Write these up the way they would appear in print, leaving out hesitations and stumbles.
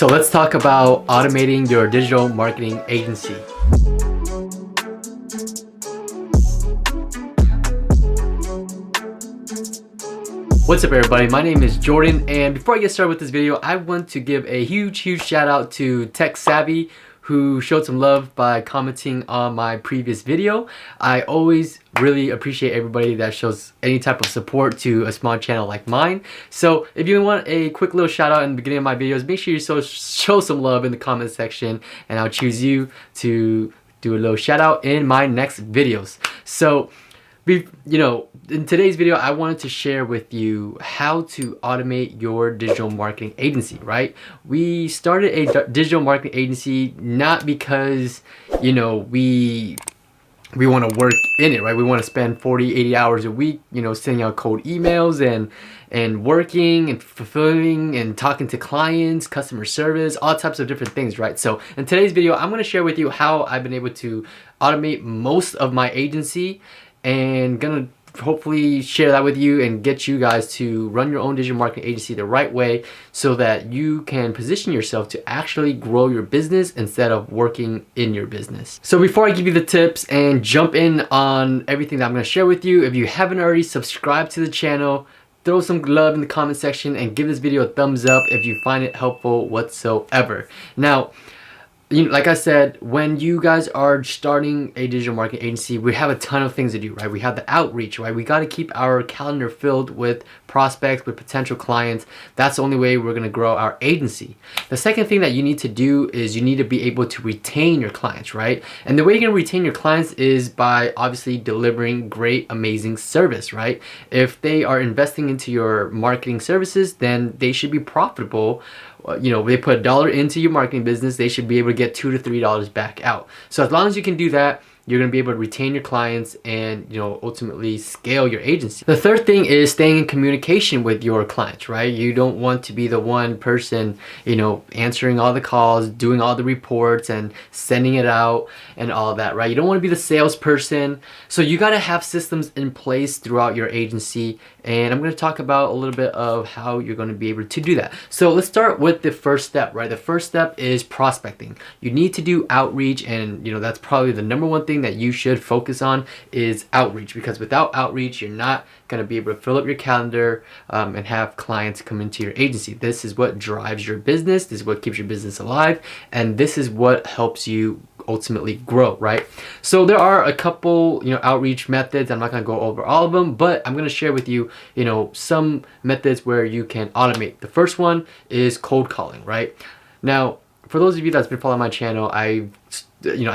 So let's talk about automating your digital marketing agency. What's up everybody, my name is Jordan, and before I get started with this video, I want to give a huge shout out to Tech Savvy, who showed some love by commenting on my previous video. I always really appreciate everybody that shows any type of support to a small channel like mine. So if you want a quick little shout out in the beginning of my videos, make sure you show some love in the comment section, and I'll choose you to do a little shout out in my next videos. So in today's video, I wanted to share with you how to automate your digital marketing agency, right? We started a digital marketing agency not because, we want to work in it, right? We want to spend 40, 80 hours a week, sending out cold emails and working and fulfilling and talking to clients, customer service, all types of different things, right? So in today's video, I'm going to share with you how I've been able to automate most of my agency, and gonna hopefully share that with you and get you guys to run your own digital marketing agency the right way so that you can position yourself to actually grow your business instead of working in your business. So before I give you the tips and jump in on everything that I'm going to share with you, if you haven't already subscribed to the channel, throw some love in the comment section and give this video a thumbs up if you find it helpful whatsoever. Now, like I said, when you guys are starting a digital marketing agency, we have a ton of things to do, right? We have the outreach, right? We got to keep our calendar filled with prospects, with potential clients. That's the only way we're going to grow our agency. The second thing that you need to do is you need to be able to retain your clients, right? And the way you're going to retain your clients is by obviously delivering great, amazing service, right? If they are investing into your marketing services, then they should be profitable. They put $1 into your marketing business, they should be able to get $2 to $3 back out. So as long as you can do that, you're going to be able to retain your clients and ultimately scale your agency. The third thing is staying in communication with your clients, right? You don't want to be the one person answering all the calls, doing all the reports and sending it out and all of that, right? You don't want to be the salesperson. So you got to have systems in place throughout your agency, and I'm going to talk about a little bit of how you're going to be able to do that. So let's start with the first step, right? The first step is prospecting. You need to do outreach, and that's probably the number one thing that you should focus on is outreach, because without outreach, you're not going to be able to fill up your calendar and have clients come into your agency. This is what drives your business. This is what keeps your business alive, and this is what helps you ultimately grow, right? So there are a couple outreach methods. I'm not going to go over all of them, but I'm going to share with you some methods where you can automate. The first one is cold calling, right? Now, for those of you that's been following my channel, I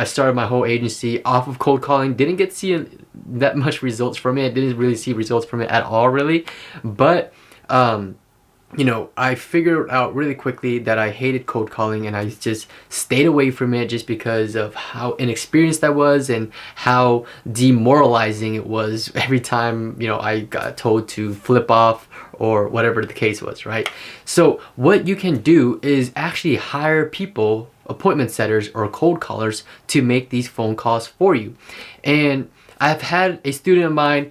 started my whole agency off of cold calling. Didn't get to see that much results from it. Didn't really see results from it at all, really. But I figured out really quickly that I hated cold calling, and I just stayed away from it just because of how inexperienced I was and how demoralizing it was every time I got told to flip off or whatever the case was, right? So what you can do is actually hire people, appointment setters or cold callers, to make these phone calls for you. And I've had a student of mine,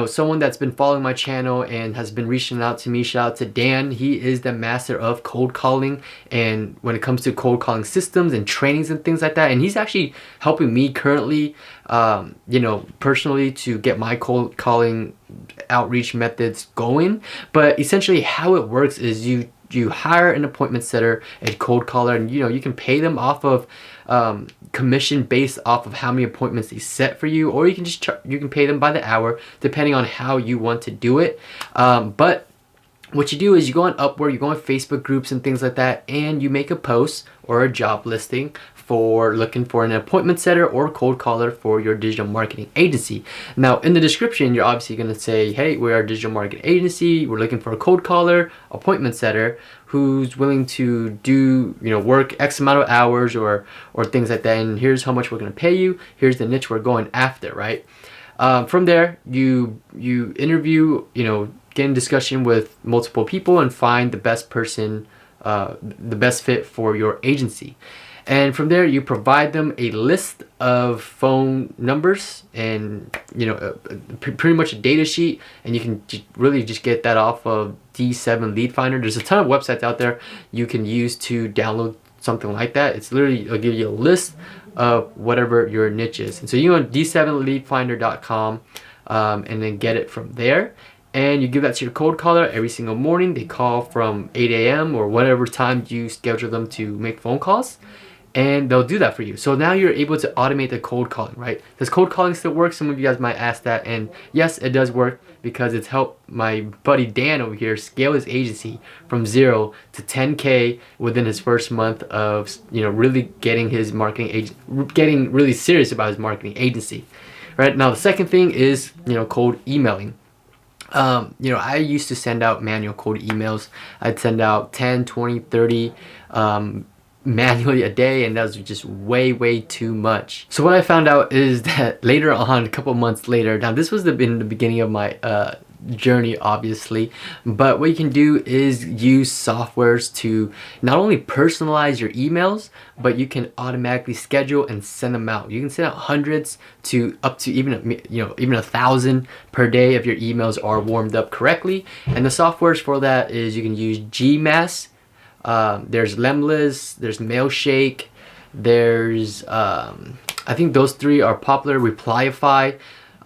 someone that's been following my channel and has been reaching out to me. Shout out to Dan. He is the master of cold calling, and when it comes to cold calling systems and trainings and things like that, and he's actually helping me currently personally to get my cold calling outreach methods going. But essentially how it works is you hire an appointment setter, a cold caller, and you can pay them off of commission based off of how many appointments they set for you, or you can just you can pay them by the hour depending on how you want to do it. But what you do is you go on Upwork, you go on Facebook groups and things like that, and you make a post or a job listing for looking for an appointment setter or cold caller for your digital marketing agency. Now in the description, you're obviously going to say, hey, we're a digital marketing agency, we're looking for a cold caller, appointment setter who's willing to do work X amount of hours or things like that, and here's how much we're going to pay you, here's the niche we're going after, right? From there, you interview, get in discussion with multiple people and find the best person, the best fit for your agency. And from there, you provide them a list of phone numbers and, you know, pretty much a data sheet, and you can really just get that off of D7 Lead Finder. There's a ton of websites out there you can use to download something like that. It's literally, it'll give you a list of whatever your niche is. And so you go on d7leadfinder.com and then get it from there. And you give that to your cold caller every single morning. They call from 8 a.m. or whatever time you schedule them to make phone calls, and they'll do that for you. So now you're able to automate the cold calling, right? Does cold calling still work? Some of you guys might ask that, and yes, it does work, because it's helped my buddy Dan over here scale his agency from 0 to 10K within his first month of, you know, really getting his getting really serious about his marketing agency. Right now, the second thing is, you know, cold emailing. You know, I used to send out manual cold emails. I'd send out 10, 20, 30 manually a day, and that was just way too much. So what I found out is that later on, a couple months later, now this was in the beginning of my journey, obviously, but what you can do is use softwares to not only personalize your emails, but you can automatically schedule and send them out. You can send out hundreds to up to even, you know, even 1,000 per day if your emails are warmed up correctly. And the softwares for that is you can use Gmass, there's Lemlist, there's Mailshake, there's I think those 3 are popular. Replyify.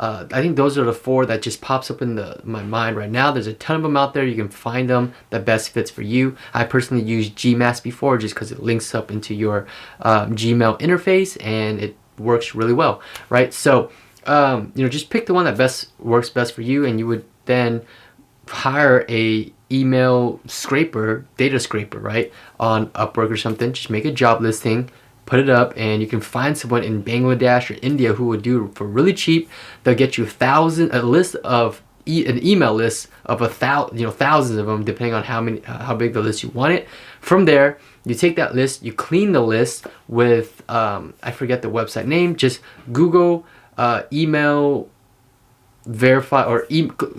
I think those are the 4 that just pops up in my mind right now. There's a ton of them out there. You can find them that best fits for you. I personally used Gmass before just because it links up into your Gmail interface, and it works really well, right? So, you know, just pick the one that works best for you, and you would then hire a email scraper, data scraper, right, on Upwork or something. Just make a job listing, put it up, and you can find someone in Bangladesh or India who would do it for really cheap. They'll get you an email list of thousands of them, depending on how big the list you want it. From there, you take that list, you clean the list with I forget the website name. Just Google email verify or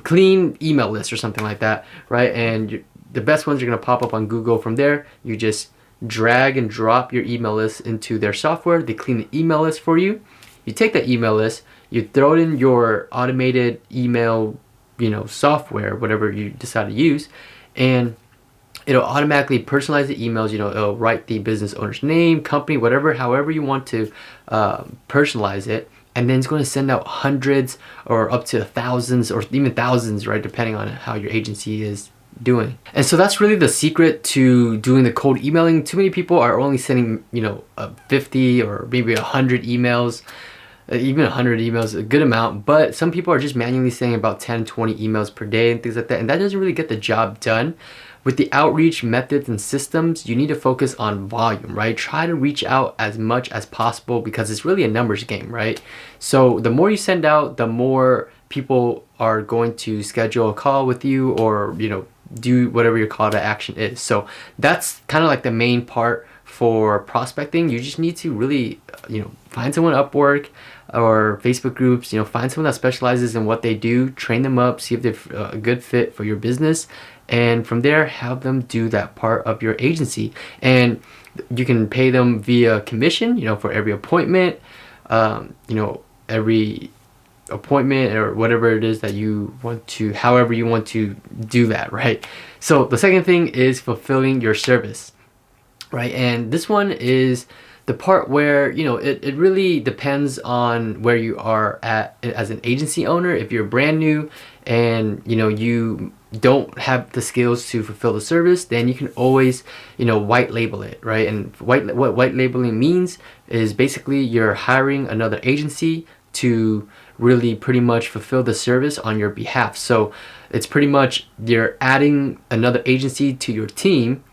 clean email list or something like that, right? And the best ones are going to pop up on Google. From there, you just drag and drop your email list into their software. They clean the email list for you. You take that email list, you throw it in your automated email, you know, software, whatever you decide to use, and it'll automatically personalize the emails. You know, it'll write the business owner's name, company, whatever, however you want to personalize it. And then it's going to send out hundreds or up to thousands or even thousands, right, depending on how your agency is doing. And so that's really the secret to doing the cold emailing. Too many people are only sending, you know, 50 or maybe 100 emails. Even 100 emails, a good amount, but some people are just manually sending about 10, 20 emails per day and things like that, and that doesn't really get the job done. With the outreach methods and systems, you need to focus on volume, right? Try to reach out as much as possible, because it's really a numbers game, right? So the more you send out, the more people are going to schedule a call with you, or, you know, do whatever your call to action is. So that's kind of like the main part for prospecting. You just need to really, you know, find someone Upwork or Facebook groups, you know, find someone that specializes in what they do, train them up, see if they're a good fit for your business, and from there have them do that part of your agency. And you can pay them via commission, you know, for every appointment, you know, every appointment or whatever it is that you want to, however you want to do that, right? So the second thing is fulfilling your service, right? And this one is the part where, you know, it really depends on where you are at as an agency owner. If you're brand new and, you know, you don't have the skills to fulfill the service, then you can always, you know, white label it, right? And what white labeling means is basically you're hiring another agency to really pretty much fulfill the service on your behalf. So it's pretty much you're adding another agency to your team,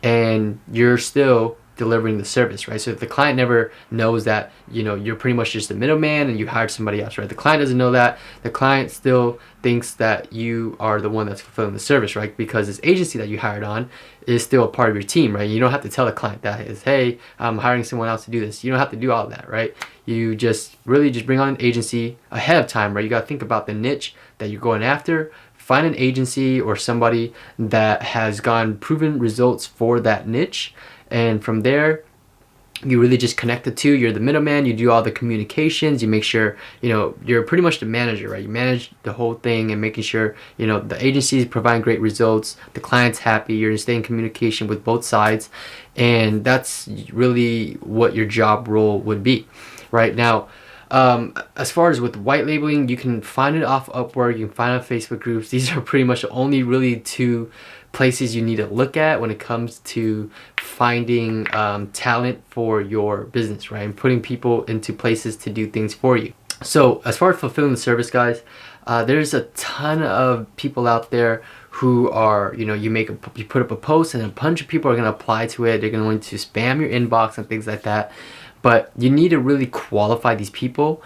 and you're still delivering the service, right? So if the client never knows that, you know, you're pretty much just a middleman and you hired somebody else, right? The client doesn't know that. The client still thinks that you are the one that's fulfilling the service, right? Because this agency that you hired on is still a part of your team, right? You don't have to tell the client that is, hey, I'm hiring someone else to do this. You don't have to do all of that, right? You just really just bring on an agency ahead of time, right? You got to think about the niche that you're going after. Find an agency or somebody that has gotten proven results for that niche, and from there, you really just connect the two. You're the middleman, you do all the communications, you make sure, you know, you're pretty much the manager, right? You manage the whole thing and making sure, you know, the agency is providing great results, the client's happy, you're staying in communication with both sides, and that's really what your job role would be. Right now, as far as with white labeling, you can find it off Upwork, you can find it on Facebook groups. These are pretty much the only really two places you need to look at when it comes to finding talent for your business, right? And putting people into places to do things for you. So as far as fulfilling the service, guys, there's a ton of people out there who are, you know, you put up a post and a bunch of people are going to apply to it. They're going to spam your inbox and things like that. But you need to really qualify these people.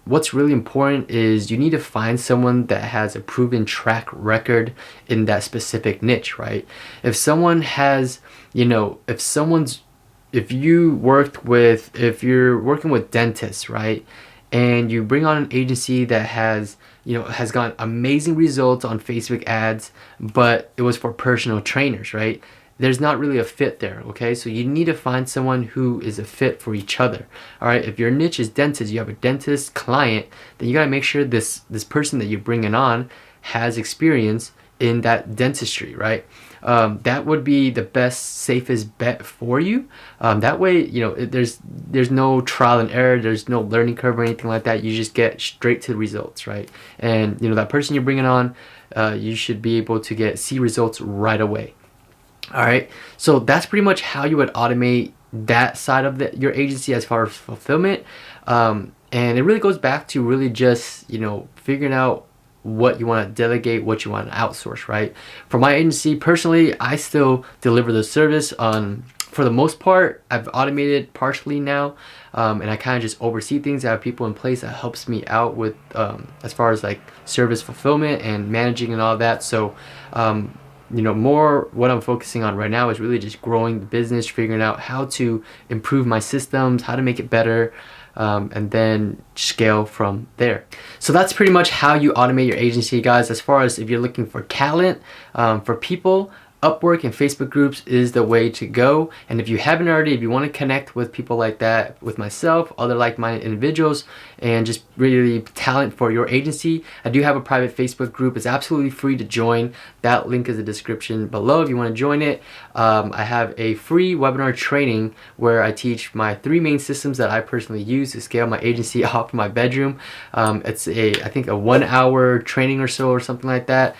What's really important is you need to find someone that has a proven track record in that specific niche, right? If someone has, you know, if you're working with dentists, right? And you bring on an agency that has, you know, has gotten amazing results on Facebook ads, but it was for personal trainers, right? There's not really a fit there, okay? So you need to find someone who is a fit for each other, all right? If your niche is dentist, you have a dentist client, then you gotta make sure this person that you're bringing on has experience in that dentistry, right? That would be the best, safest bet for you. That way, you know, there's no trial and error, there's no learning curve or anything like that. You just get straight to the results, right? And you know, that person you're bringing on, you should be able to see results right away. All right, so that's pretty much how you would automate that side of your agency as far as fulfillment. And it really goes back to really just, you know, figuring out what you want to delegate, what you want to outsource, right? For my agency, personally, I still deliver the service for the most part. I've automated partially now, and I kind of just oversee things. I have people in place that helps me out with as far as like service fulfillment and managing and all that. So you know, more what I'm focusing on right now is really just growing the business, figuring out how to improve my systems, how to make it better, and then scale from there. So that's pretty much how you automate your agency, guys. As far as if you're looking for talent, for people, Upwork and Facebook groups is the way to go. And if you haven't already, if you want to connect with people like that, with myself, other like-minded individuals, and just really talent for your agency, I do have a private Facebook group. It's absolutely free to join. That link is in the description below if you want to join it. I have a free webinar training where I teach my 3 main systems that I personally use to scale my agency off my bedroom. It's I think a 1-hour training or so or something like that,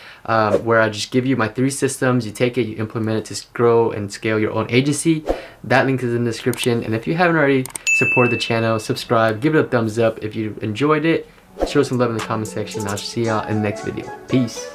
where I just give you my 3 systems. You take it, you implement it to grow and scale your own agency. That link is in the description. And if you haven't already, support the channel, subscribe, give it a thumbs up if you enjoyed it, show some love in the comment section. I'll see y'all in the next video. Peace.